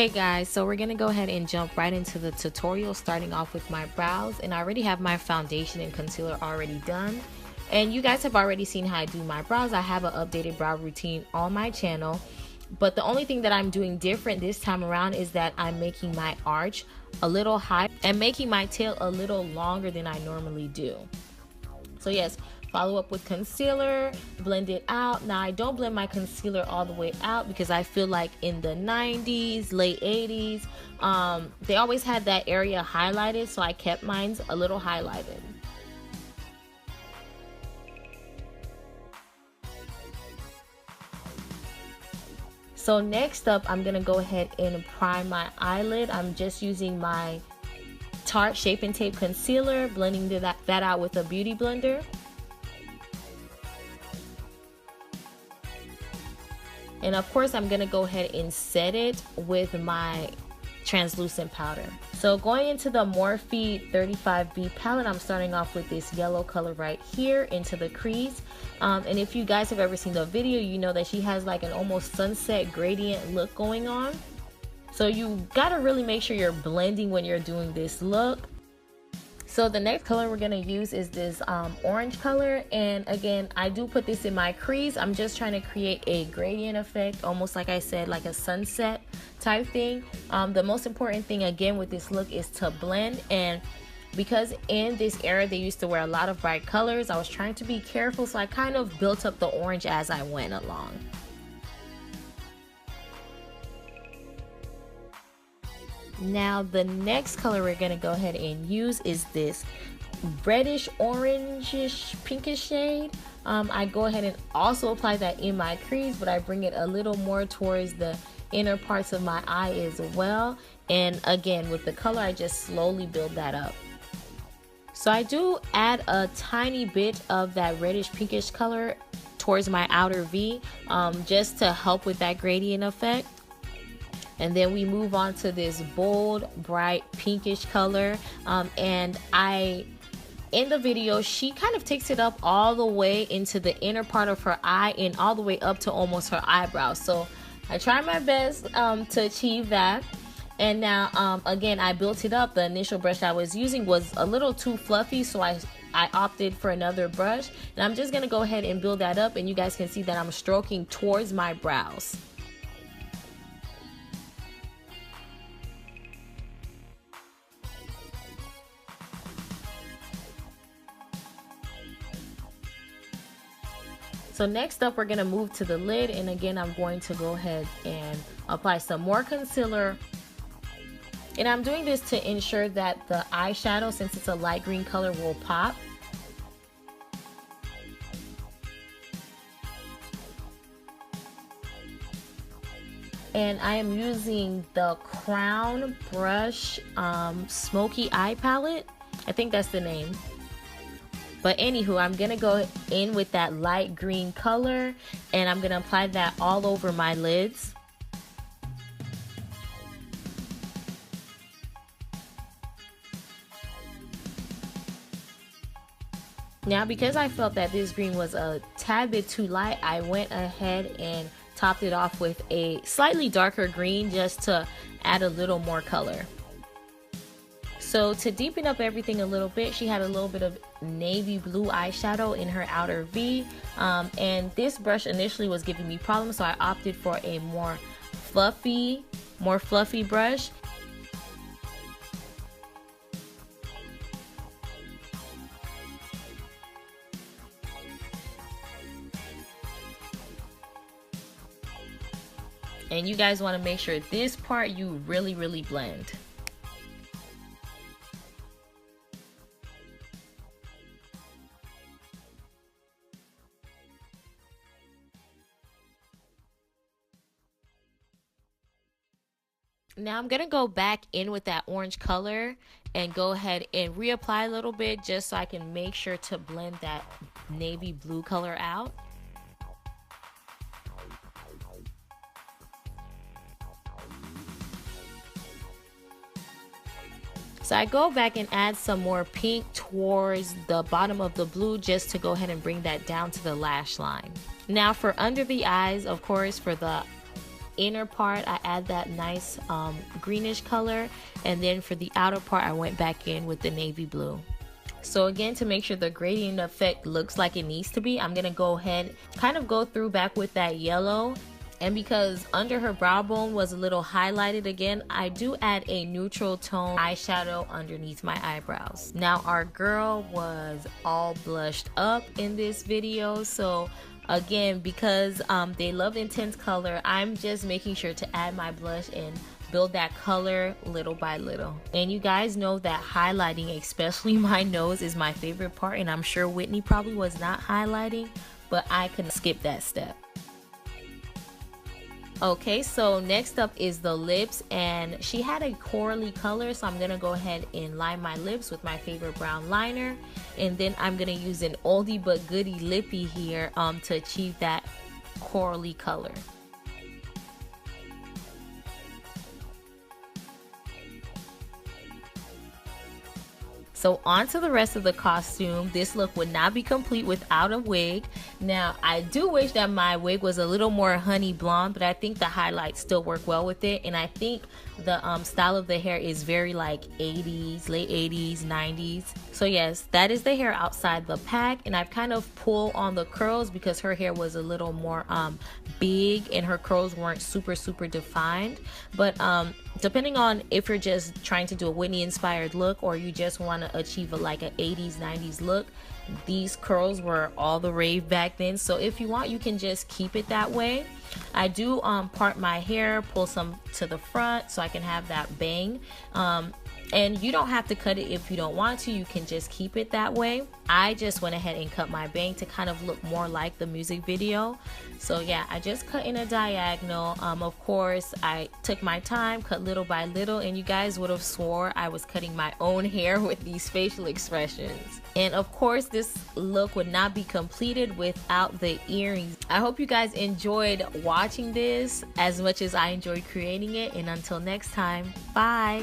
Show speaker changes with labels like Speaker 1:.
Speaker 1: Hey guys, so we're gonna go ahead and jump right into the tutorial, starting off with my brows. And I already have my foundation and concealer already done, and you guys have already seen how I do my brows. I have an updated brow routine on my channel, but the only thing that I'm doing different this time around is that I'm making my arch a little high and making my tail a little longer than I normally do. So yes, follow up with concealer, blend it out. Now I don't blend my concealer all the way out because I feel like in the 90s, late 80s, they always had that area highlighted, so I kept mine a little highlighted. So next up, I'm gonna go ahead and prime my eyelid. I'm just using my Tarte Shape and Tape concealer, blending that out with a beauty blender. And of course, I'm gonna go ahead and set it with my translucent powder. So going into the Morphe 35B palette, I'm starting off with this yellow color right here into the crease. And if you guys have ever seen the video, you know that she has like an almost sunset gradient look going on. So you gotta really make sure you're blending when you're doing this look. So the next color we're gonna use is this orange color, and again, I do put this in my crease. I'm just trying to create a gradient effect, almost like I said, like a sunset type thing. The most important thing again with this look is to blend, and because in this era they used to wear a lot of bright colors, I was trying to be careful, so I kind of built up the orange as I went along. Now the next color we're gonna go ahead and use is this reddish orangish pinkish shade. I go ahead and also apply that in my crease, but I bring it a little more towards the inner parts of my eye as well. And again, with the color, I just slowly build that up. So I do add a tiny bit of that reddish pinkish color towards my outer V, just to help with that gradient effect. And then we move on to this bold, bright pinkish color. And in the video, she kind of takes it up all the way into the inner part of her eye and all the way up to almost her eyebrow. So I try my best to achieve that. And now, again, I built it up. The initial brush I was using was a little too fluffy, so I opted for another brush. And I'm just gonna go ahead and build that up, and you guys can see that I'm stroking towards my brows. So next up, we're gonna move to the lid, and again, I'm going to go ahead and apply some more concealer. And I'm doing this to ensure that the eyeshadow, since it's a light green color, will pop. And I am using the Crown Brush Smoky Eye Palette. I think that's the name. But anywho, I'm gonna go in with that light green color, and I'm gonna apply that all over my lids. Now, because I felt that this green was a tad bit too light, I went ahead and topped it off with a slightly darker green just to add a little more color. So to deepen up everything a little bit, she had a little bit of navy blue eyeshadow in her outer V. And this brush initially was giving me problems, so I opted for a more fluffy brush. And you guys want to make sure this part you really blend. Now I'm gonna go back in with that orange color and go ahead and reapply a little bit, just so I can make sure to blend that navy blue color out. So I go back and add some more pink towards the bottom of the blue, just to go ahead and bring that down to the lash line. Now for under the eyes, of course, for the inner part, I add that nice greenish color, and then for the outer part, I went back in with the navy blue. So again, to make sure the gradient effect looks like it needs to be, I'm gonna go ahead, kind of go through back with that yellow. And because under her brow bone was a little highlighted again, I do add a neutral tone eyeshadow underneath my eyebrows. Now our girl was all blushed up in this video, so again, because they love intense color, I'm just making sure to add my blush and build that color little by little. And you guys know that highlighting, especially my nose, is my favorite part, and I'm sure Whitney probably was not highlighting, but I couldn't skip that step. Okay, so next up is the lips, and she had a corally color, so I'm gonna go ahead and line my lips with my favorite brown liner, and then I'm gonna use an oldie but goodie Lippie here to achieve that corally color. So on to the rest of the costume. This look would not be complete without a wig. Now, I do wish that my wig was a little more honey blonde, but I think the highlights still work well with it. And I think the style of the hair is very like 80s, late 80s, 90s. So yes, that is the hair outside the pack. And I've kind of pulled on the curls because her hair was a little more big and her curls weren't super defined. But depending on if you're just trying to do a Whitney inspired look or you just want to achieve like an 80s 90s look, these curls were all the rave back then. So if you want, you can just keep it that way. I do part my hair, pull some to the front so I can have that bang. And you don't have to cut it if you don't want to. You can just keep it that way. I just went ahead and cut my bang to kind of look more like the music video. So yeah, I just cut in a diagonal. Of course, I took my time, cut little by little, and you guys would have swore I was cutting my own hair with these facial expressions. And of course, this look would not be completed without the earrings. I hope you guys enjoyed watching this as much as I enjoyed creating it. And until next time, bye.